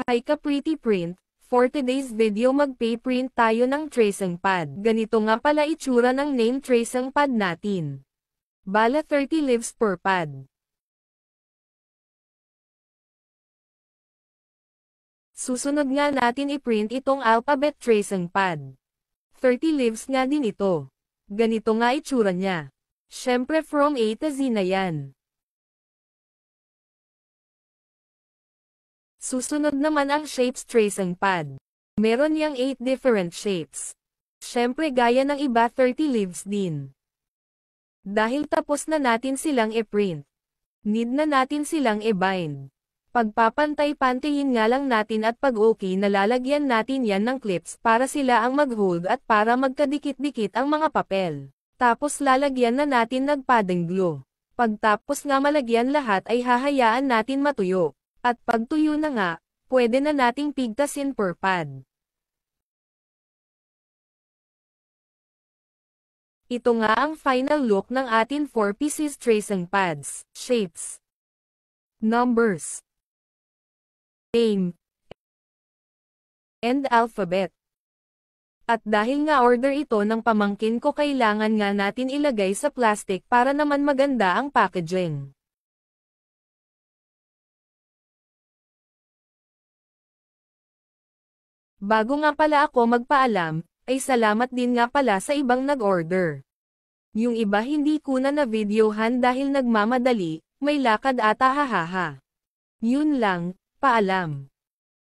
Hi ka pretty print, for today's video magpe-print tayo ng tracing pad. Ganito nga pala itsura ng name tracing pad natin. Bala 30 leaves per pad. Susunod nga natin i-print itong alphabet tracing pad. 30 leaves nga din ito. Ganito nga itsura niya. Syempre from A to Z na yan. Susunod naman ang shapes tracing pad. Meron yang 8 different shapes. Syempre gaya ng iba 30 leaves din. Dahil tapos na natin silang i-print, need na natin silang i-bind. Pagpapantay-pantayin nga lang natin at pag okay nalalagyan natin yan ng clips para sila ang mag-hold at para magkadikit-dikit ang mga papel. Tapos lalagyan na natin ng padding glue. Pagtapos nga malagyan lahat ay hahayaan natin matuyo. At pag tuyo na nga, pwede na nating pigtasin per pad. Ito nga ang final look ng atin 4 pieces tracing pads, shapes, numbers, name, and alphabet. At dahil nga order ito ng pamangkin ko kailangan nga natin ilagay sa plastic para naman maganda ang packaging. Bago nga pala ako magpaalam, ay salamat din nga pala sa ibang nag-order. Yung iba hindi ko na videohan dahil nagmamadali, may lakad ata hahaha. Yun lang, paalam.